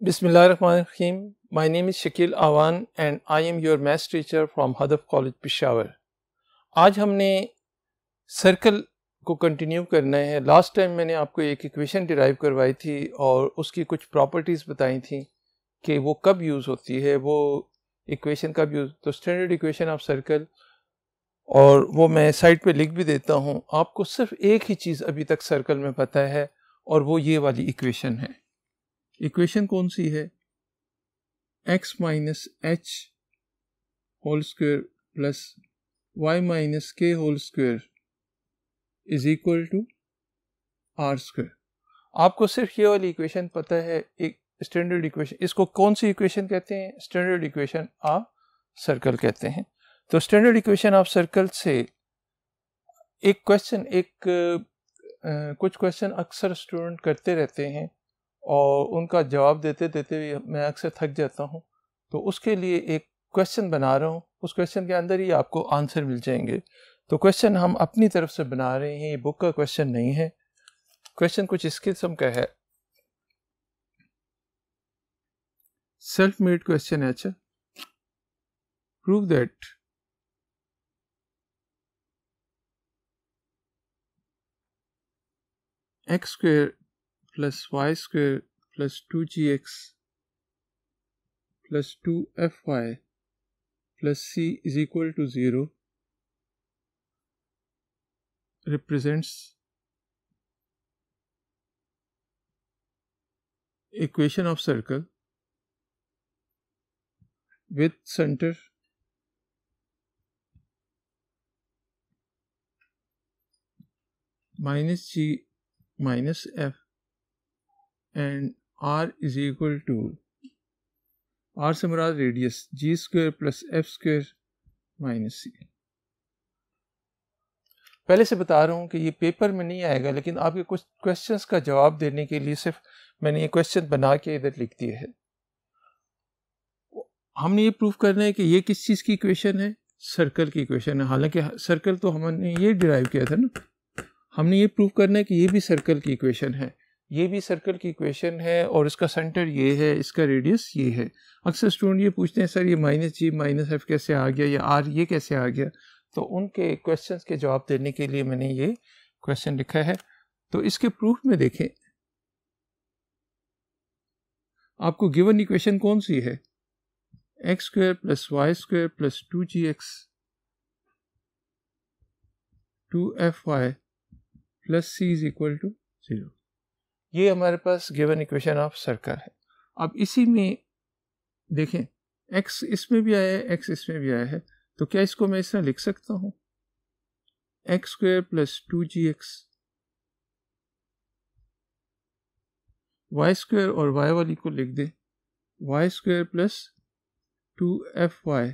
Bismillahirrahmanirrahim. My name is Shakil Awan and I am your maths teacher from Hadaf College Peshawar. आज हमने circle को continue करना है। Last time मैंने आपको एक इक्वेशन डिराइव करवाई थी और उसकी कुछ प्रॉपर्टीज़ बताई थी कि वो कब यूज़ होती है, वो इक्वेशन कब यूज़, तो स्टैंडर्ड इक्वेशन ऑफ सर्कल, और वो मैं साइड पे लिख भी देता हूँ। आपको सिर्फ एक ही चीज़ अभी तक सर्कल में पता है और वो ये वाली इक्वेशन है। इक्वेशन कौन सी है? x minus h whole square plus y minus k whole square is equal to r square. आपको सिर्फ ये वाली इक्वेशन पता है, एक स्टैंडर्ड इक्वेशन। इसको कौन सी इक्वेशन कहते हैं? स्टैंडर्ड इक्वेशन ऑफ सर्कल कहते हैं। तो स्टैंडर्ड इक्वेशन ऑफ सर्कल से एक क्वेश्चन, कुछ क्वेश्चन अक्सर स्टूडेंट करते रहते हैं और उनका जवाब देते देते मैं अक्सर थक जाता हूँ, तो उसके लिए एक क्वेश्चन बना रहा हूँ। उस क्वेश्चन के अंदर ही आपको आंसर मिल जाएंगे। तो क्वेश्चन हम अपनी तरफ से बना रहे हैं, ये बुक का क्वेश्चन नहीं है। क्वेश्चन कुछ इस किस्म का है, सेल्फ मेड क्वेश्चन है। अच्छा, prove that x square plus y square plus 2gx plus 2fy plus c is equal to 0 represents equation of circle with center minus g minus f and r is equal to, r से मुराद radius, g square plus f square minus c. पहले से बता रहा हूँ कि ये paper में नहीं आएगा, लेकिन आपके कुछ क्वेश्चंस का जवाब देने के लिए सिर्फ मैंने ये क्वेश्चन बना के इधर लिख दिए है। हमने ये प्रूफ करना है कि ये किस चीज़ की इक्वेशन है? सर्कल की इक्वेशन है। हालांकि सर्कल तो हमने ये डिराइव किया था ना। हमने ये प्रूफ करना है कि ये भी सर्कल की इक्वेशन है, ये भी सर्कल की इक्वेशन है और इसका सेंटर ये है, इसका रेडियस ये है। अक्सर स्टूडेंट ये पूछते हैं, सर ये माइनस जी माइनस एफ कैसे आ गया, या आर ये कैसे आ गया? तो उनके क्वेश्चंस के जवाब देने के लिए मैंने ये क्वेश्चन लिखा है। तो इसके प्रूफ में देखें, आपको गिवन इक्वेशन कौन सी है? X square plus y square plus 2gx 2fy plus c is equal to 0। ये हमारे पास गिवन इक्वेशन ऑफ सर्कल है। अब इसी में देखें, x इसमें भी आया है, x इसमें भी आया है, तो क्या इसको मैं इस तरह लिख सकता हूँ? X square plus 2gx, y square और y वाली को लिख दे y square plus 2fy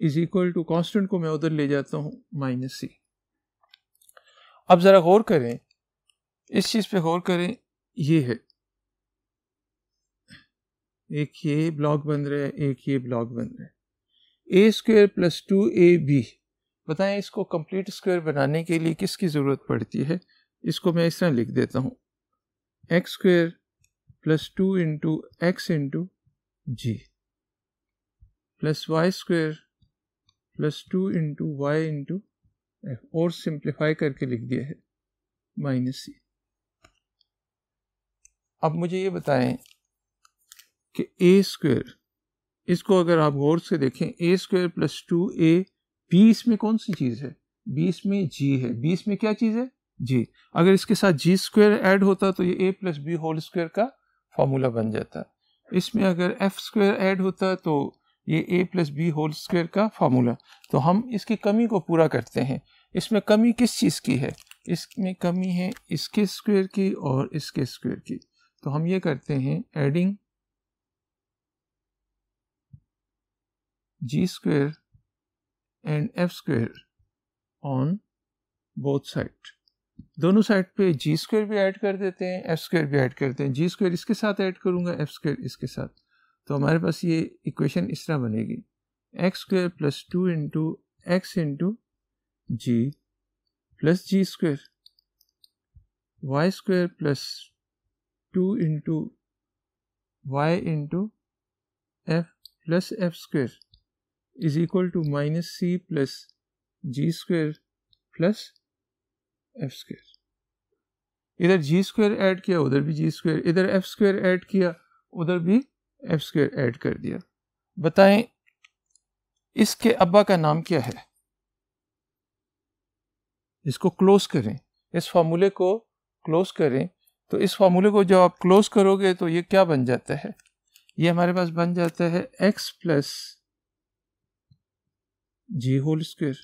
is equal to, constant को मैं उधर ले जाता हूँ, माइनस सी। अब ज़रा गौर करें, इस चीज़ पे गौर करें, ये है, एक ये ब्लॉक बन रहा है, एक ये ब्लॉक बन रहा है। ए स्क्वायर प्लस 2ab, बताएं इसको कंप्लीट स्क्वायर बनाने के लिए किसकी ज़रूरत पड़ती है? इसको मैं इस तरह लिख देता हूँ, x square plus 2 into x into g plus y square plus 2 into y into f, और सिंप्लीफाई करके लिख दिया है, माइनस सी। अब मुझे ये बताएं कि ए स्क्वायर, इसको अगर आप गौर से देखें, ए स्क्वायर प्लस 2a, बी इसमें कौन सी चीज़ है? बी इसमें जी है। बी इसमें क्या चीज़ है? जी। अगर इसके साथ जी स्क्वायर ऐड होता तो ये a plus b whole square का फॉर्मूला बन जाता। इसमें अगर एफ स्क्वायर ऐड होता तो ये a plus b whole square का फॉर्मूला। तो हम इसकी कमी को पूरा करते हैं। इसमें कमी किस चीज़ की है? इसमें कमी है इसके स्क्वायर की और इसके स्क्वायर की। तो हम ये करते हैं, adding g square and f square on both side। दोनों साइड पे g स्क्वायर भी ऐड कर देते हैं, f स्क्वायर भी ऐड करते हैं। g स्क्वायर इसके साथ ऐड करूंगा, f स्क्वायर इसके साथ, तो हमारे पास ये इक्वेशन इस तरह बनेगी, x square plus 2 into x into g plus g square, y square plus 2 into y into f plus f square is equal to minus c plus g square plus f square. इधर g square add किया उधर भी g square, इधर f square add किया उधर भी F square add कर दिया। बताएं इसके अब्बा का नाम क्या है? इसको क्लोज करें, इस फार्मूले को क्लोज करें। तो इस फार्मूले को जब आप क्लोज करोगे तो ये क्या बन जाता है? ये हमारे पास बन जाता है x plus g whole square.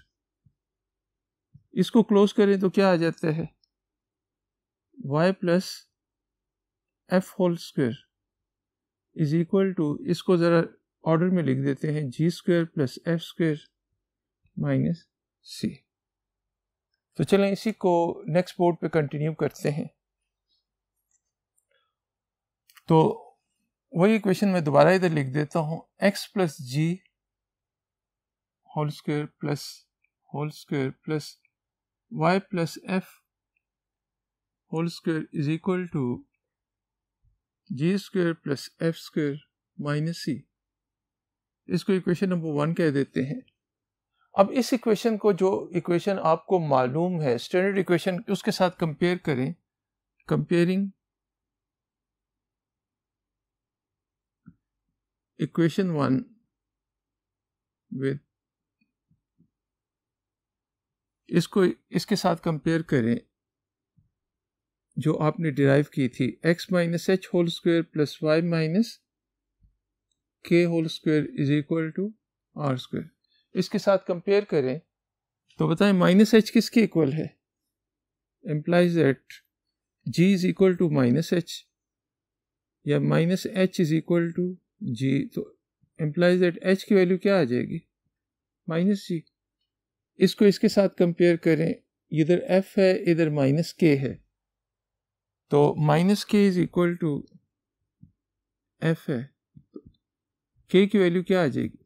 इसको क्लोज करें तो क्या आ जाता है? y plus f whole square is equal to, इसको ज़रा ऑर्डर में लिख देते हैं, g square plus f square minus c. तो चलें इसी को नेक्स्ट बोर्ड पे कंटिन्यू करते हैं। तो वही इक्वेशन मैं दोबारा इधर लिख देता हूँ, x plus g whole square plus y plus f whole square is equal to g square plus f square minus c. इसको इक्वेशन नंबर 1 कह देते हैं। अब इस इक्वेशन को, जो इक्वेशन आपको मालूम है स्टैंडर्ड इक्वेशन, उसके साथ कंपेयर करें। कंपेयरिंग इक्वेशन 1 विद, इसको इसके साथ कंपेयर करें जो आपने डिराइव की थी, x minus h whole square plus y minus k whole square is equal to r square. इसके साथ कंपेयर करें तो बताएं माइनस एच किसके इक्वल है? Implies that g is equal to minus h, या minus h is equal to g, तो implies that h की वैल्यू क्या आ जाएगी? Minus g। इसको इसके साथ कंपेयर करें, इधर f है इधर माइनस k है, तो minus k is equal to f है, तो k की वैल्यू क्या आ जाएगी?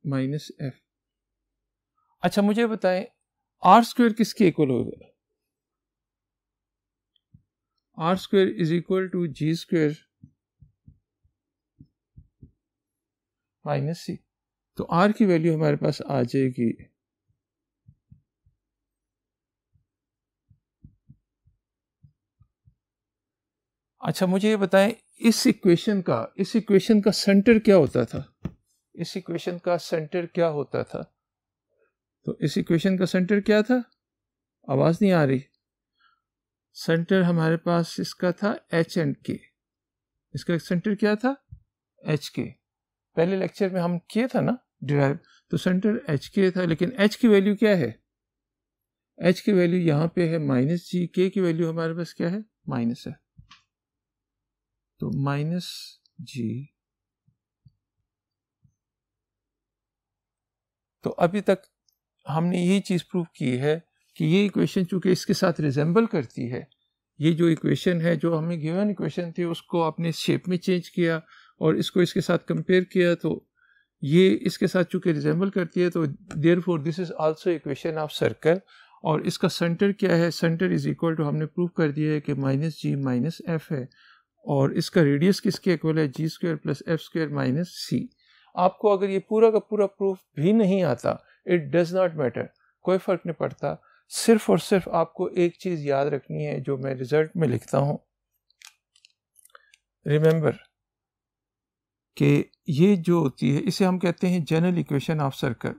Minus f। अच्छा मुझे बताएं आर स्क्वेयर किसके इक्वल होगा? R square is equal to g square minus c. तो आर की वैल्यू हमारे पास आ जाएगी अच्छा मुझे ये बताएं इस इक्वेशन का सेंटर क्या होता था? इस इक्वेशन का सेंटर क्या होता था? तो इस इक्वेशन का सेंटर क्या था? आवाज नहीं आ रही। सेंटर हमारे पास इसका था एच एंड के। इसका सेंटर क्या था? एच के। पहले लेक्चर में हम किए था ना डिराइव, तो सेंटर एच के था, लेकिन एच की वैल्यू क्या है? एच की वैल्यू यहाँ पे है माइनस जी, के की वैल्यू हमारे पास क्या है? माइनस है, तो माइनस जी। तो अभी तक हमने यही चीज़ प्रूव की है कि ये इक्वेशन चूंकि इसके साथ रिजेंबल करती है, ये जो इक्वेशन है, जो हमें गिवन इक्वेशन थी उसको आपने शेप में चेंज किया और इसको इसके साथ कंपेयर किया, तो ये इसके साथ चूंकि रिजेंबल करती है, तो therefore this is also equation of circle. और इसका सेंटर क्या है? सेंटर इज इक्वल टू, हमने प्रूव कर दिया है कि माइनस जी माइनस एफ है, और इसका रेडियस किसके इक्वल है? G square plus f square minus c. आपको अगर ये पूरा का पूरा प्रूफ भी नहीं आता, इट डज नॉट मैटर, कोई फर्क नहीं पड़ता। सिर्फ और सिर्फ आपको एक चीज याद रखनी है जो मैं रिजल्ट में लिखता हूं, रिमेंबर कि ये जो होती है इसे हम कहते हैं general equation of circle.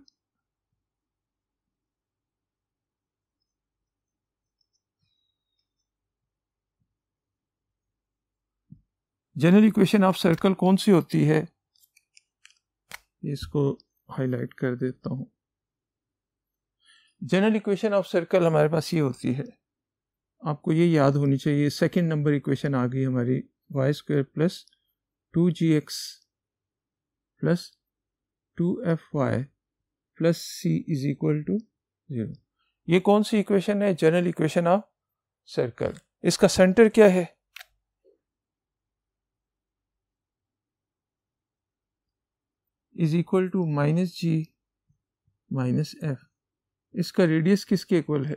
General equation of circle कौन सी होती है? इसको हाईलाइट कर देता हूं। जनरल इक्वेशन ऑफ सर्कल हमारे पास ये होती है, आपको ये याद होनी चाहिए। सेकंड नंबर इक्वेशन आ गई हमारी, y square plus 2gx plus 2fy plus c is equal to 0। ये कौन सी इक्वेशन है? General equation of circle. इसका सेंटर क्या है? Is equal to minus g minus f. इसका रेडियस किसके इक्वल है?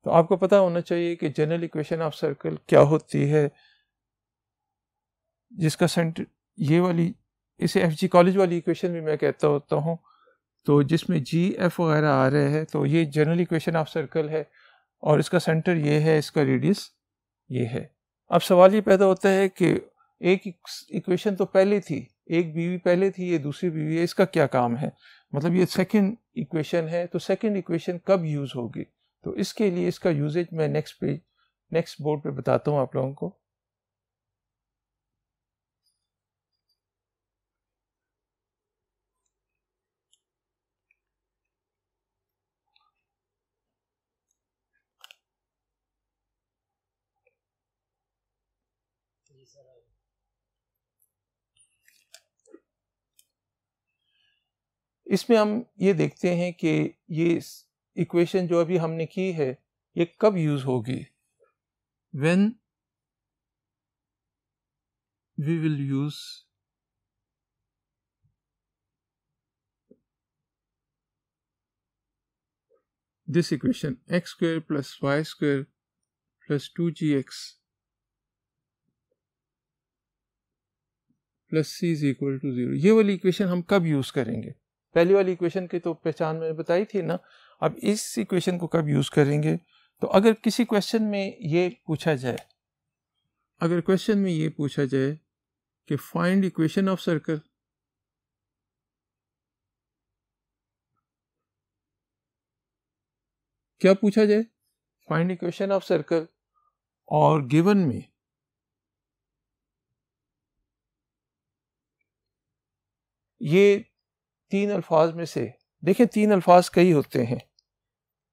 तो आपको पता होना चाहिए कि जनरल इक्वेशन ऑफ सर्कल क्या होती है, जिसका सेंटर ये वाली, इसे एफ जी कॉलेज वाली इक्वेशन भी मैं कहता होता हूँ, तो जिसमें जी एफ वगैरह आ रहे हैं, तो ये जनरल इक्वेशन ऑफ सर्कल है और इसका सेंटर ये है, इसका रेडियस ये है। अब सवाल ये पैदा होता है कि एक इक्वेशन तो पहले थी, एक बीवी पहले थी, ये दूसरी बीवी है, इसका क्या काम है, मतलब ये सेकंड इक्वेशन है, तो सेकंड इक्वेशन कब यूज होगी। तो इसके लिए इसका यूजेज मैं नेक्स्ट बोर्ड पे बताता हूँ आप लोगों को। इसमें हम ये देखते हैं कि ये इक्वेशन जो अभी हमने की है ये कब यूज होगी, when we will use this equation x square plus y square plus 2gx plus c is equal to 0। ये वाली इक्वेशन हम कब यूज करेंगे। पहली वाली इक्वेशन की तो पहचान मैंने बताई थी ना, अब इस इक्वेशन को कब यूज करेंगे। तो अगर किसी क्वेश्चन में ये पूछा जाए, अगर क्वेश्चन में ये पूछा जाए कि फाइंड इक्वेशन ऑफ सर्कल, क्या पूछा जाए, फाइंड इक्वेशन ऑफ सर्कल, और गिवन में ये तीन अल्फाज में से, देखिए तीन अल्फाज कई होते हैं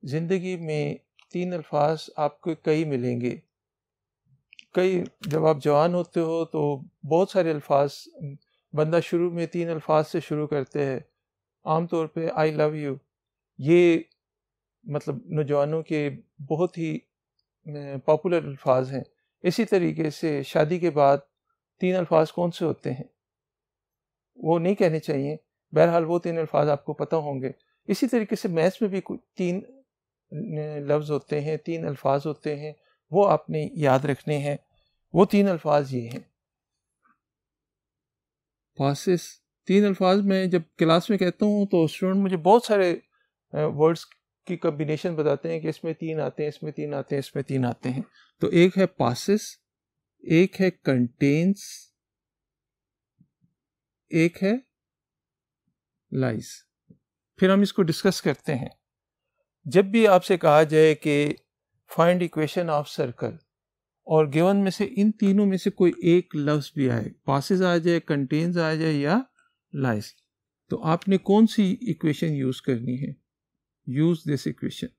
जिंदगी में, तीन अल्फाज आपको कई मिलेंगे। कई, जब आप जवान होते हो तो बहुत सारे अल्फाज, बंदा शुरू में तीन अल्फाज से शुरू करते हैं, आमतौर पे आई लव यू, ये मतलब नौजवानों के बहुत ही पॉपुलर अल्फाज हैं। इसी तरीके से शादी के बाद तीन अल्फाज कौन से होते हैं वो नहीं कहने चाहिए, बहरहाल वो तीन अल्फाज आपको पता होंगे। इसी तरीके से मैथ्स में भी तीन लफ्ज़ होते हैं, तीन अल्फाज होते हैं, वो आपने याद रखने हैं। वो तीन अल्फाज ये हैं, पासिस। तीन अल्फाज मैं जब क्लास में कहता हूँ तो स्टूडेंट मुझे बहुत सारे वर्ड्स की कम्बिनेशन बताते हैं कि इसमें तीन आते हैं, इसमें तीन आते हैं, इसमें तीन आते हैं। तो एक है पासिस, एक है कंटेन्स, एक है लाइज। फिर हम इसको डिस्कस करते हैं। जब भी आपसे कहा जाए कि फाइंड इक्वेशन ऑफ सर्कल और गिवन में से इन तीनों में से कोई एक लफ्ज भी आए, पासिस आ जाए, कंटेन्स आ जाए या लाइज, तो आपने कौन सी इक्वेशन यूज करनी है। Use this equation,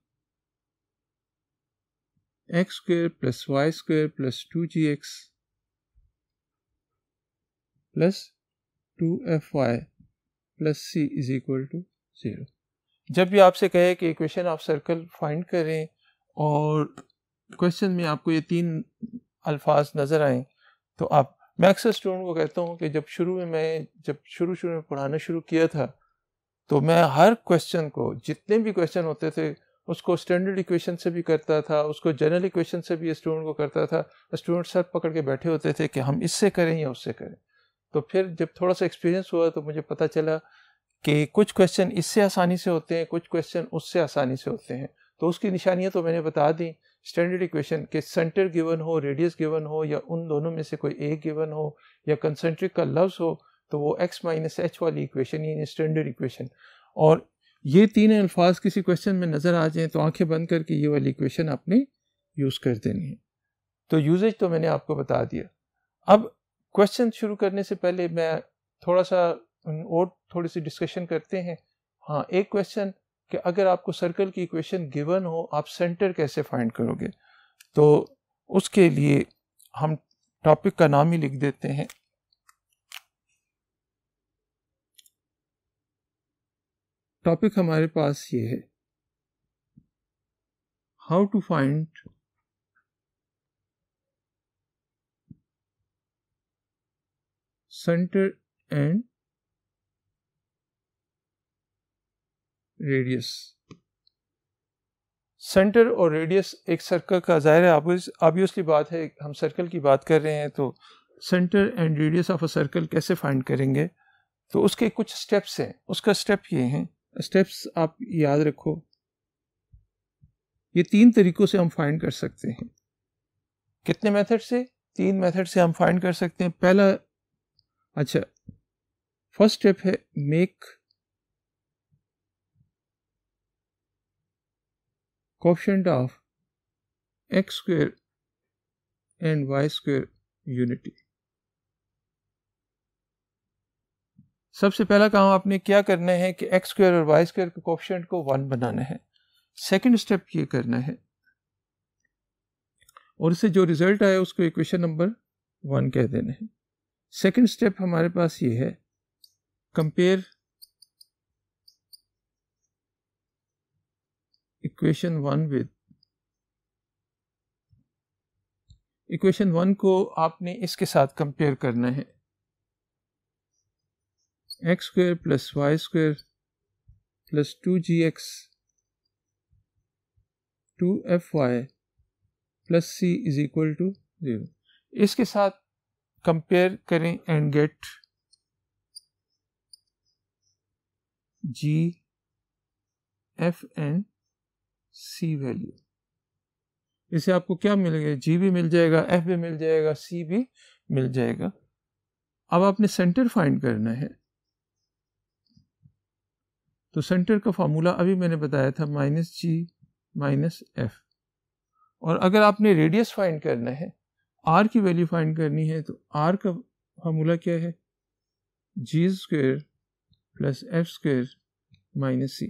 x square plus y square plus 2gx plus 2fy plus c is equal to 0। जब भी आपसे कहे कि इक्वेशन ऑफ सर्कल फाइंड करें और क्वेश्चन में आपको ये तीन अल्फाज नज़र आए, तो आप, मैं अक्सर स्टूडेंट को कहता हूँ कि जब शुरू में पढ़ाना शुरू किया था तो मैं हर क्वेश्चन को, जितने भी क्वेश्चन होते थे उसको स्टैंडर्ड इक्वेशन से भी करता था, उसको जनरल इक्वेशन से भी स्टूडेंट को करता था। स्टूडेंट सर पकड़ के बैठे होते थे कि हम इससे करें या उससे करें। तो फिर जब थोड़ा सा एक्सपीरियंस हुआ तो मुझे पता चला कि कुछ क्वेश्चन इससे आसानी से होते हैं, कुछ क्वेश्चन उससे आसानी से होते हैं। तो उसकी निशानियां तो मैंने बता दी। स्टैंडर्ड इक्वेशन के सेंटर गिवन हो, रेडियस गिवन हो, या उन दोनों में से कोई एक गिवन हो, या कंसेंट्रिक का लफ्ज हो, तो वो x माइनस एच वाली इक्वेशन, ये स्टैंडर्ड इक्वेशन। और ये तीन अल्फाज किसी क्वेश्चन में नज़र आ जाएं तो आंखें बंद करके ये वाली इक्वेशन आपने यूज़ कर देनी है। तो यूजेज तो मैंने आपको बता दिया। अब क्वेश्चन शुरू करने से पहले मैं थोड़ा सा और थोड़ी सी डिस्कशन करते हैं। हाँ, एक क्वेश्चन कि अगर आपको सर्कल की इक्वेशन गिवन हो, आप सेंटर कैसे फाइंड करोगे। तो उसके लिए हम टॉपिक का नाम ही लिख देते हैं, टॉपिक हमारे पास ये है, how to find centre and radius. Centre और रेडियस एक सर्कल का, ज़ाहिर है ऑब्वियसली बात है, हम सर्कल की बात कर रहे हैं, तो centre and radius of a circle कैसे फाइंड करेंगे? तो उसके कुछ स्टेप्स हैं। उसका स्टेप ये हैं, स्टेप्स आप याद रखो। ये 3 तरीक़ों से हम फाइंड कर सकते हैं। कितने मेथड से? 3 मेथड से हम फाइंड कर सकते हैं। पहला, अच्छा, फर्स्ट स्टेप है make coefficient of x square and y square unity. सबसे पहला काम आपने क्या करना है कि एक्स स्क्वायर और वाई स्क्वायर के कोएफिशिएंट को 1 बनाना है। सेकंड स्टेप ये करना है और इससे जो रिजल्ट आया उसको इक्वेशन नंबर 1 कह देना है। सेकंड स्टेप हमारे पास ये है, कंपेयर इक्वेशन 1 विद इक्वेशन 1 को आपने इसके साथ कंपेयर करना है, x square plus y square plus 2gx 2fy plus c is equal to 0। इसके साथ कंपेयर करें and get g f and c value. इसे आपको क्या मिलेगा? g भी मिल जाएगा, f भी मिल जाएगा, c भी मिल जाएगा। अब आपने सेंटर फाइंड करना है, तो सेंटर का फॉर्मूला अभी मैंने बताया था, -g -f। और अगर आपने रेडियस फाइंड करना है, r की वैल्यू फाइंड करनी है, तो r का फॉर्मूला क्या है? g square plus f square minus c।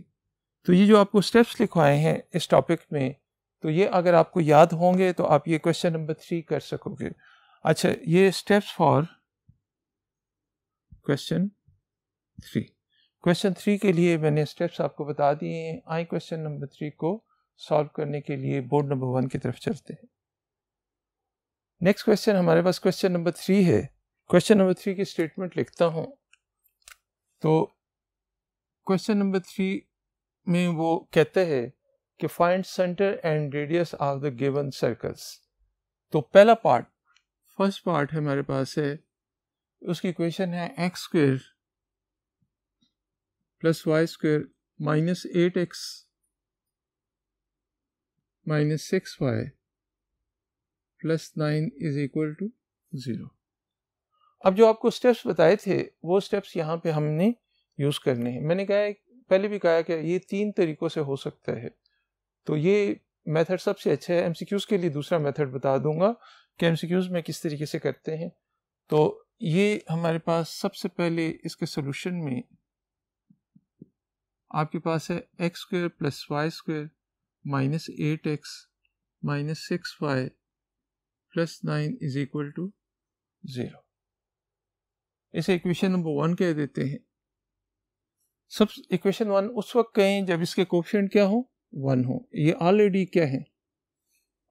तो ये जो आपको स्टेप्स लिखवाए हैं इस टॉपिक में, तो ये अगर आपको याद होंगे तो आप ये क्वेश्चन नंबर 3 कर सकोगे। अच्छा, ये स्टेप्स फॉर क्वेश्चन 3। क्वेश्चन 3 के लिए मैंने स्टेप्स आपको बता दिए हैं। आए क्वेश्चन नंबर 3 को सॉल्व करने के लिए बोर्ड नंबर 1 की तरफ चलते हैं। नेक्स्ट क्वेश्चन हमारे पास क्वेश्चन नंबर 3 है। क्वेश्चन नंबर 3 की स्टेटमेंट लिखता हूं। तो क्वेश्चन नंबर 3 में वो कहते हैं कि find centre and radius of the given circles. तो पहला पार्ट, फर्स्ट पार्ट हमारे पास है, उसकी इक्वेशन है x square plus y square minus 8x minus 6y plus 9 is equal to 0। अब जो आपको स्टेप्स बताए थे वो स्टेप्स यहाँ पे हमने यूज़ करने हैं। मैंने कहा पहले भी कहा कि ये 3 तरीक़ों से हो सकता है, तो ये मेथड सबसे अच्छा है। एमसीक्यूज़ के लिए दूसरा मेथड बता दूंगा कि एमसीक्यूज़ में किस तरीके से करते हैं। तो ये हमारे पास सबसे पहले इसके सोल्यूशन में आपके पास है x square plus y square minus 8x minus 6y plus 9 is equal to 0। इसे इक्वेशन नंबर 1 कह देते हैं। सब इक्वेशन 1 उस वक्त कहें जब इसके कोएफिशिएंट क्या हो? 1 हो। ये ऑलरेडी क्या है?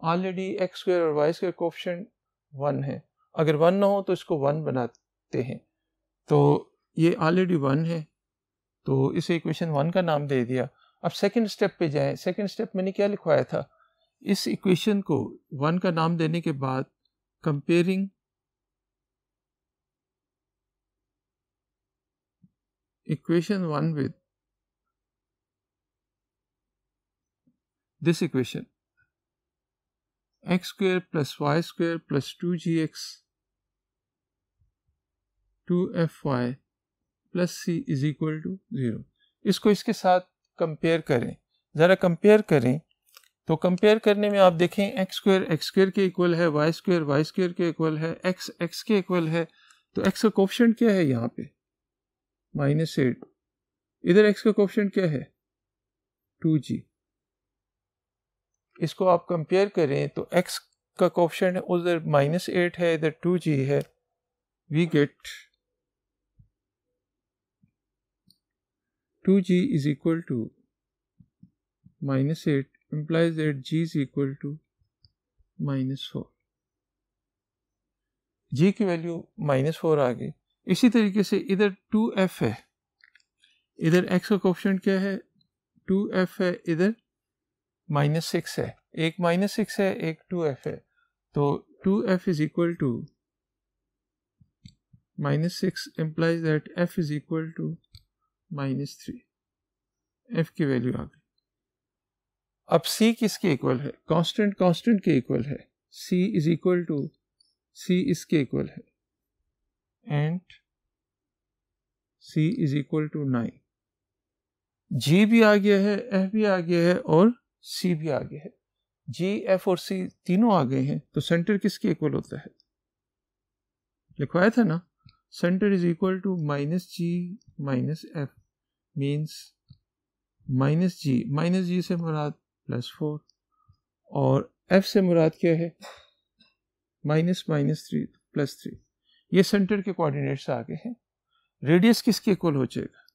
ऑलरेडी एक्स स्क्वायर और वाई स्क्वायर कोएफिशिएंट 1 है। अगर 1 ना हो तो इसको 1 बनाते हैं। तो ये ऑलरेडी 1 है, तो इसे इक्वेशन 1 का नाम दे दिया। अब सेकंड स्टेप पे जाएं। सेकंड स्टेप मैंने क्या लिखवाया था? इस इक्वेशन को 1 का नाम देने के बाद comparing equation 1 with this equation x square plus y square plus 2gx 2fy plus c is equal to 0। इसको इसके साथ कंपेयर करें, ज़रा कंपेयर करें। तो कंपेयर करने में आप देखें एक्स स्क्वायर के इक्वल है, वाई स्क्वायर के इक्वल है, एक्स के इक्वल है। तो एक्स का कोएफिशिएंट क्या है यहाँ पे? -8। इधर एक्स का कोएफिशिएंट क्या है? 2g। इसको आप कंपेयर करें तो एक्स का कोएफिशिएंट उधर -8 है, इधर 2g है। We get 2g is equal to -8 implies that g is equal to -4। g की वैल्यू -4 आ गई। इसी तरीके से इधर 2f है, इधर x का कोएफिशिएंट क्या है? 2f है, इधर -6 है, एक -6 है, एक 2f है, तो 2f is equal to -6 implies that f is equal to -3। f की वैल्यू आ गई। अब c किसके इक्वल है? कांस्टेंट कांस्टेंट के इक्वल है। c is equal to, c इसके इक्वल है, and c is equal to 9। g भी आ गया है, f भी आ गया है और c भी आ गया है। g, f और c तीनों आ गए हैं, तो सेंटर किसके इक्वल होता है? लिखवाया था ना, centre is equal to -g -f, means -g से मुराद +4 और f से मुराद क्या है? -3 +3। ये सेंटर के कोऑर्डिनेट्स आ गए हैं। रेडियस किसके इक्वल हो जाएगा?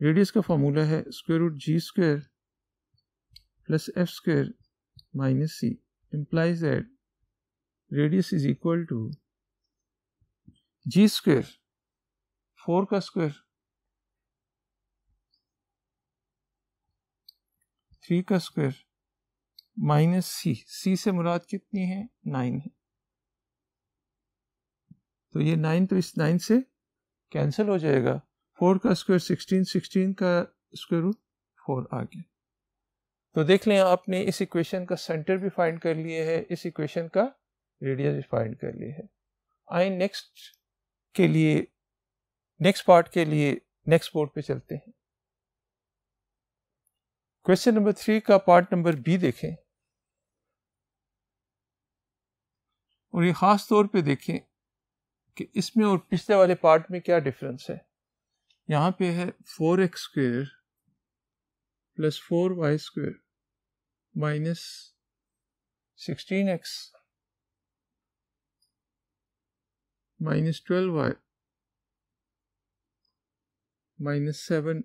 रेडियस का फॉर्मूला है √g² + f² - c, implies that radius is equal to g², 4 का स्क्वायर, 3 का स्क्वायर -c से मुराद कितनी है? 9 है। तो ये 9 तो इस 9 से कैंसिल हो जाएगा। 4 का स्क्वायर 16, 16 का स्क्वायर रूट 4 आ गया। तो देख लें, आपने इस इक्वेशन का सेंटर भी फाइंड कर लिया है, इस इक्वेशन का रेडियस भी फाइंड कर लिया है। आइए नेक्स्ट पार्ट के लिए नेक्स्ट बोर्ड पे चलते हैं। क्वेश्चन नंबर 3 का पार्ट नंबर बी देखें और ये खास तौर पे देखें कि इसमें और पिछले वाले पार्ट में क्या डिफरेंस है। यहाँ पे है 4x² + 4y² - 16x - 12y - 7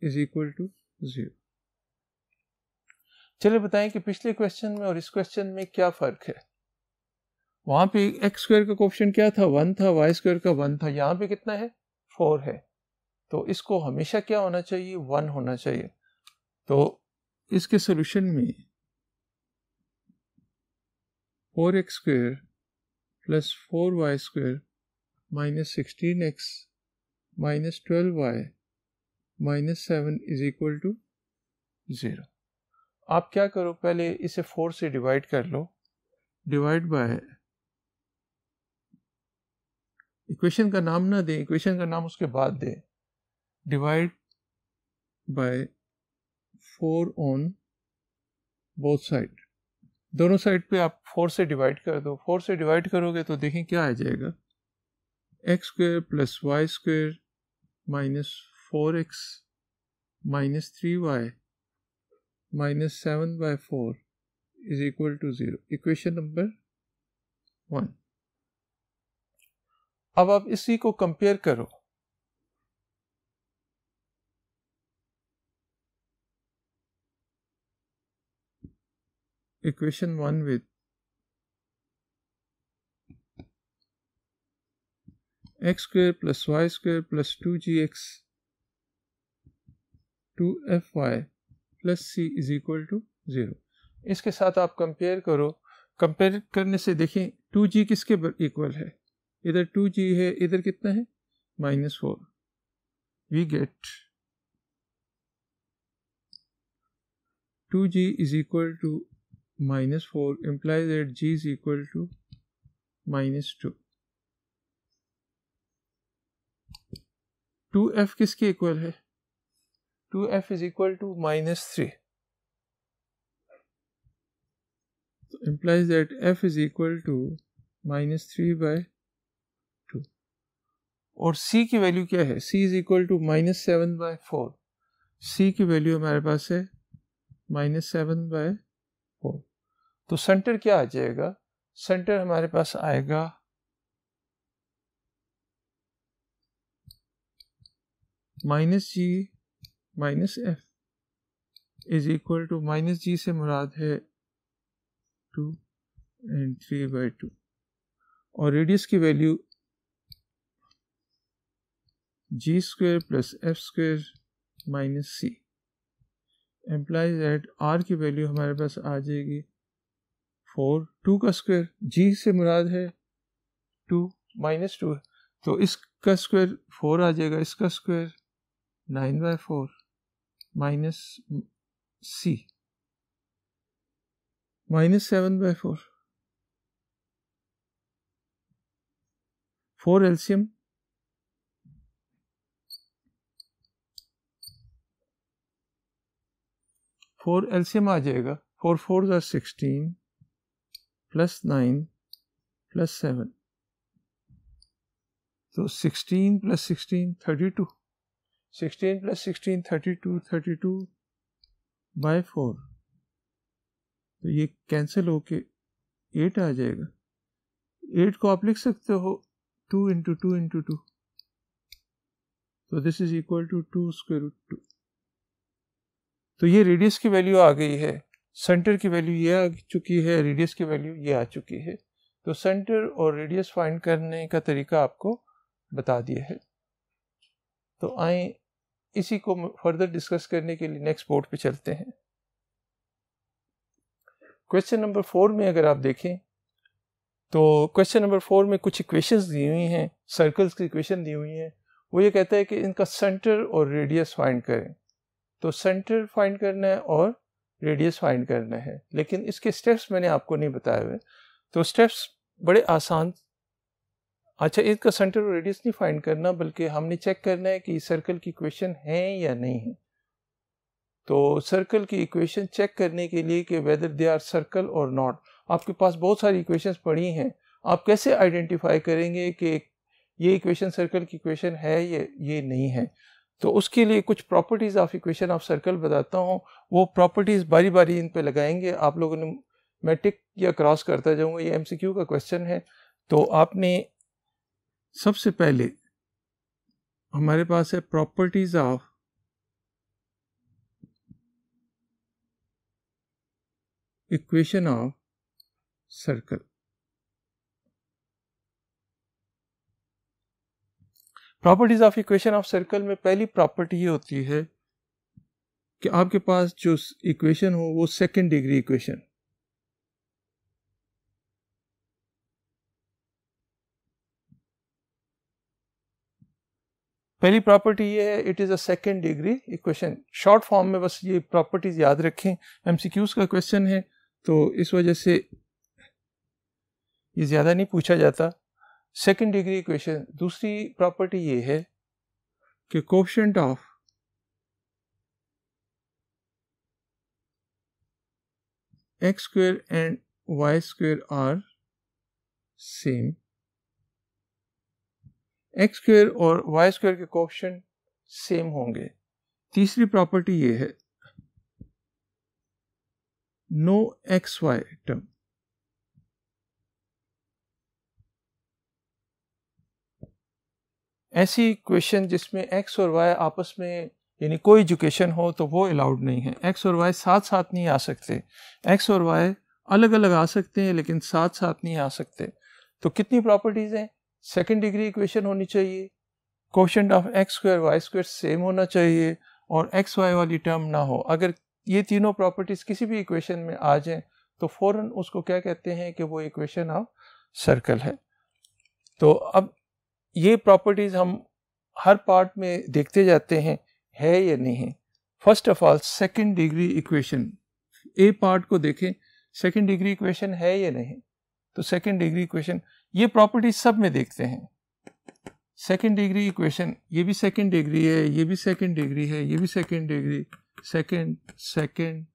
is equal to 0। चलिए बताएं कि पिछले क्वेश्चन में और इस क्वेश्चन में क्या फर्क है। वहां पे x² का कोएफिशिएंट क्या था? 1 था, y² का 1 था, यहाँ पे कितना है? 4 है। तो इसको हमेशा क्या होना चाहिए? 1 होना चाहिए। तो इसके सोल्यूशन में 4x² + 4y² - 16x - 12y - 7 is equal to 0। आप क्या करो, पहले इसे 4 से डिवाइड कर लो, डिवाइड बाय, इक्वेशन का नाम ना दें, इक्वेशन का नाम उसके बाद दें, divide by 4 on both side. दोनों साइड पे आप 4 से डिवाइड कर दो। 4 से डिवाइड करोगे तो देखें क्या आ जाएगा? x² + y² - 4x - 3y - 7/4 is equal to 0। Equation number 1। अब आप इसी को कंपेयर करो। Equation 1 with x² + y² + 2gx 2fy + c is equal to 0। इसके साथ आप कंपेयर करो। कंपेयर करने से देखें 2g किसके इक्वल है? इधर 2g है, इधर कितना है? -4। We get 2g is equal to -4 implies that g is equal to -2। 2f किसके इक्वल है? 2f is equal to -3, so implies that f is equal to -3/2। और c की वैल्यू क्या है? c is equal to -7/4। c की value हमारे पास है -7/4। तो सेंटर क्या आ जाएगा? सेंटर हमारे पास आएगा -g -f is equal to, -g से मुराद है 2 एंड 3/2 और रेडियस की value g² + f² - c implies that r की वैल्यू हमारे पास आ जाएगी 4, 2 का स्क्वायर, जी से मुराद है 2 -2, तो इसका स्क्वायर 4 आ जाएगा, इसका स्क्वायर 9/4 माइनस सी -7/4, 4 एलसीएम 4 एलसीएम आ जाएगा, 4 4 16 प्लस 9 प्लस 7, तो 16 प्लस 16 32, 16 प्लस 16 32, 32/4, तो ये कैंसिल होके 8 आ जाएगा। 8 को आप लिख सकते हो 2 × 2 × 2, तो दिस इज इक्वल टू 2√2। तो ये रेडियस की वैल्यू आ गई है, सेंटर की वैल्यू ये आ चुकी है, रेडियस की वैल्यू ये आ चुकी है। तो सेंटर और रेडियस फाइंड करने का तरीका आपको बता दिया है। तो आए इसी को फर्दर डिस्कस करने के लिए नेक्स्ट बोर्ड पे चलते हैं। क्वेश्चन नंबर 4 में अगर आप देखें तो क्वेश्चन नंबर 4 में कुछ इक्वेशंस दी हुई हैं, सर्कल्स की इक्वेशन दी हुई हैं। वो ये कहता है कि इनका सेंटर और रेडियस फाइंड करें। तो सेंटर फाइंड करना है और रेडियस फाइंड करना है, लेकिन इसके स्टेप्स मैंने आपको नहीं बताए हुए। तो स्टेप्स बड़े आसान, अच्छा इसका सेंटर और रेडियस नहीं फाइंड करना, बल्कि हमने चेक करना है कि सर्कल की इक्वेशन है या नहीं है। तो सर्कल की इक्वेशन चेक करने के लिए कि वेदर दे आर सर्कल और नॉट, आपके पास बहुत सारी इक्वेशंस पड़ी हैं, आप कैसे आइडेंटिफाई करेंगे कि ये इक्वेशन सर्कल की इक्वेशन है या ये नहीं है। तो उसके लिए कुछ properties of equation of circle बताता हूँ, वो प्रॉपर्टीज़ बारी बारी इन पे लगाएंगे। आप लोगों ने, मैं टिक या क्रॉस करता जाऊँगा, ये MCQ का क्वेश्चन है। तो आपने सबसे पहले हमारे पास है properties of equation of circle. Properties of equation of circle में पहली प्रॉपर्टी ये होती है कि आपके पास जो इक्वेशन हो वो सेकंड डिग्री इक्वेशन, पहली प्रॉपर्टी ये है, it is a second degree equation. Short form में बस ये प्रॉपर्टीज याद रखें, MCQs का क्वेश्चन है तो इस वजह से ये ज्यादा नहीं पूछा जाता। Second degree equation. दूसरी प्रॉपर्टी ये है कि coefficient of x² and y² are same, x² और y² के कोएफिशिएंट सेम होंगे। तीसरी प्रॉपर्टी ये है, नो xy टर्म। ऐसी इक्वेशन जिसमें x और y आपस में यानी कोई एजुकेशन हो तो वो अलाउड नहीं है। x और y साथ साथ नहीं आ सकते, x और y अलग अलग आ सकते हैं लेकिन साथ साथ नहीं आ सकते। तो कितनी प्रॉपर्टीज हैं? सेकंड डिग्री इक्वेशन होनी चाहिए, coefficient of x² y² same होना चाहिए और xy वाली टर्म ना हो। अगर ये तीनों प्रॉपर्टीज किसी भी इक्वेशन में आ जाएं तो फौरन उसको क्या कहते हैं कि वो इक्वेशन ऑफ सर्कल है। तो अब ये प्रॉपर्टीज हम हर पार्ट में देखते जाते हैं है या नहीं है। First of all second degree equation, A part को देखें, सेकंड डिग्री इक्वेशन है या नहीं। तो सेकंड डिग्री इक्वेशन, ये प्रॉपर्टीज सब में देखते हैं। सेकंड डिग्री इक्वेशन, ये भी सेकंड डिग्री है, ये भी सेकंड डिग्री है, ये भी second degree, second second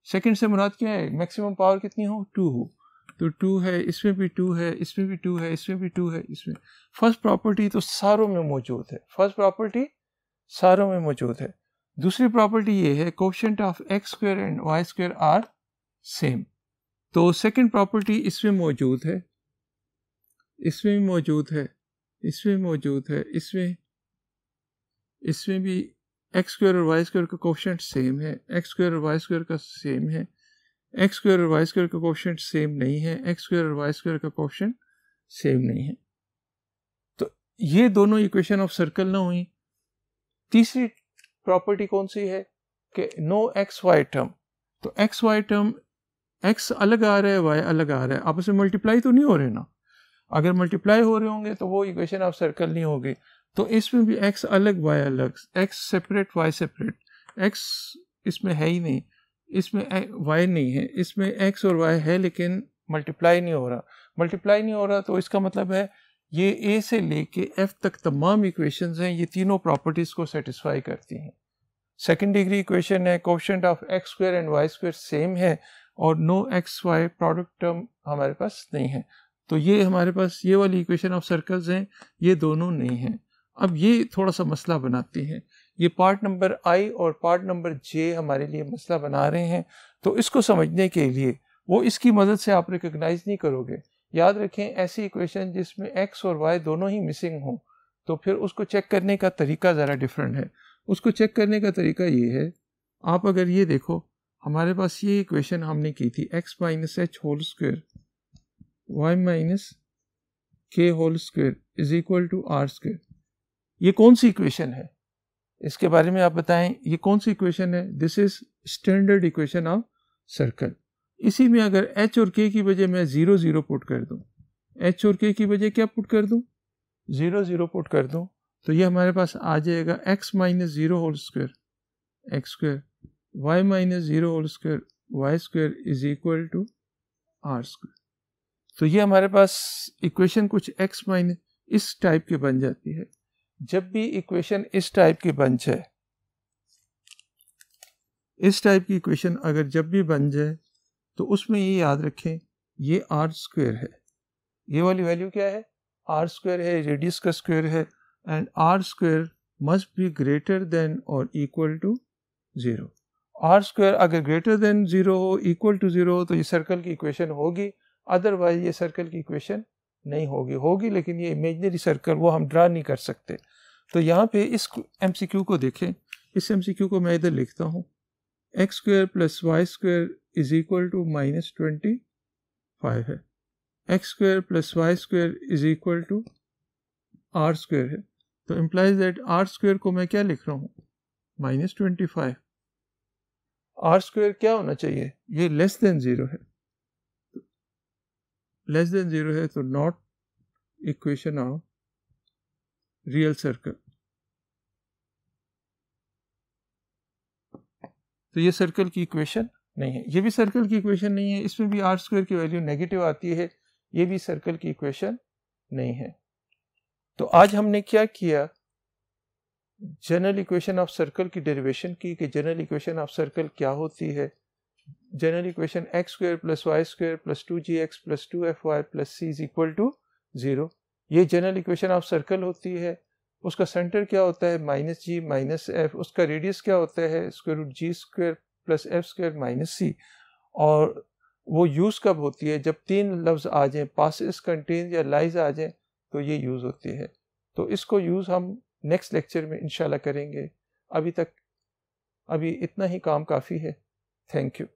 second से मुराद क्या है? मैक्सिमम पावर कितनी हो? 2 हो, तो 2 है, इसमें भी 2 है, इसमें भी 2 है, इसमें भी 2 है, इसमें। फर्स्ट प्रॉपर्टी तो सारों में मौजूद है, फर्स्ट प्रॉपर्टी सारों में मौजूद है। दूसरी प्रॉपर्टी ये है, coefficient of x² and y² are same. तो सेकंड प्रॉपर्टी इसमें मौजूद है, इसमें भी मौजूद है, इसमें मौजूद है, इसमें भी x² और y² का कोएफिशिएंट सेम है, x² और y² का सेम है, x² और y² का कोएफिशिएंट सेम नहीं है, x² और y² का कोएफिशिएंट सेम नहीं है। तो ये दोनों इक्वेशन ऑफ सर्कल ना हुई। तीसरी प्रॉपर्टी कौन सी है? कि नो एक्स वाई टर्म, तो एक्स वाई टर्म एक्स अलग आ रहा है, वाई अलग आ रहा है, आपस में मल्टीप्लाई तो नहीं हो रहे ना। अगर मल्टीप्लाई हो रहे होंगे तो वो इक्वेशन ऑफ सर्कल नहीं होगी। तो इसमें भी एक्स अलग वाई अलग, x separate y separate, x इसमें है ही नहीं, इसमें वाई नहीं है, इसमें एक्स और वाई है लेकिन मल्टीप्लाई नहीं हो रहा। मल्टीप्लाई नहीं हो रहा तो इसका मतलब है ये ए से लेके एफ तक तमाम इक्वेशंस हैं, ये तीनों प्रॉपर्टीज़ को सेटिस्फाई करती हैं। सेकेंड डिग्री इक्वेशन है, coefficient of x square and y square same है और no x y product term हमारे पास नहीं है। तो ये हमारे पास ये वाली इक्वेशन ऑफ सर्कल्स हैं, ये दोनों नहीं हैं। अब ये थोड़ा सा मसला बनाती हैं, ये पार्ट नंबर आई और पार्ट नंबर जे हमारे लिए मसला बना रहे हैं। तो इसको समझने के लिए वो इसकी मदद से आप रिकग्नाइज नहीं करोगे। याद रखें, ऐसी इक्वेशन जिसमें एक्स और वाई दोनों ही मिसिंग हों तो फिर उसको चेक करने का तरीका ज़रा डिफरेंट है। उसको चेक करने का तरीका ये है, आप अगर ये देखो हमारे पास ये इक्वेशन हमने की थी x minus h whole square y minus k whole square is equal to r square. ये कौन सी इक्वेशन है, इसके बारे में आप बताएं, ये कौन सी इक्वेशन है? This is standard equation of circle. इसी में अगर h और k की वजह मैं 0 0 पुट कर दूं, h और k की वजह क्या पुट कर दूं? 0 0 पुट कर दूं, तो ये हमारे पास आ जाएगा x minus 0 whole square x square, y minus 0 whole square y square is equal to r square. तो ये हमारे पास इक्वेशन कुछ x माइनस इस टाइप की बन जाती है। जब भी इक्वेशन इस टाइप की बन जाए, इस टाइप की इक्वेशन अगर जब भी बन जाए तो उसमें ये याद रखें ये आर स्क्वायर है, ये वाली वैल्यू क्या है? आर स्क्वायर है, रेडियस का स्क्वायर है, and r square must be greater than और इक्वल टू 0। आर स्क्वायर अगर ग्रेटर देन 0 हो, इक्वल टू 0 हो तो ये सर्कल की इक्वेशन होगी, अदरवाइज ये सर्कल की इक्वेशन नहीं होगी लेकिन ये इमेजिनरी सर्कल वो हम ड्रा नहीं कर सकते। तो यहाँ पे इस MCQ को देखें, इस MCQ को मैं इधर लिखता हूँ, x square plus y square is equal to -25 है, x square plus y square is equal to r square है। तो इम्प्लाइज दैट आर स्क्वायर को मैं क्या लिख रहा हूँ? -25। आर स्क्वायर क्या होना चाहिए? ये लेस देन 0 है, लेस देन 0 है तो not equation of real circle. तो ये सर्कल की इक्वेशन नहीं है, ये भी सर्कल की इक्वेशन नहीं है, इसमें भी आर स्क्वायर की वैल्यू नेगेटिव आती है, ये भी सर्कल की इक्वेशन नहीं है। तो आज हमने क्या किया, जनरल इक्वेशन ऑफ सर्कल की डेरिवेशन की कि जनरल इक्वेशन ऑफ सर्कल क्या होती है। General equation x square plus y square plus 2gx plus 2fy plus c is equal to 0, ये जनरल इक्वेशन ऑफ सर्कल होती है। उसका सेंटर क्या होता है? -g minus f। उसका रेडियस क्या होता है? Square root g square plus f square minus c। और वो यूज़ कब होती है? जब तीन लफ्ज़ आ जाएं, पासेस, कंटेन या लाइज आ जाएं, तो ये यूज़ होती है। तो इसको यूज़ हम नेक्स्ट लेक्चर में इंशाल्लाह करेंगे। अभी इतना ही काम काफ़ी है। Thank you.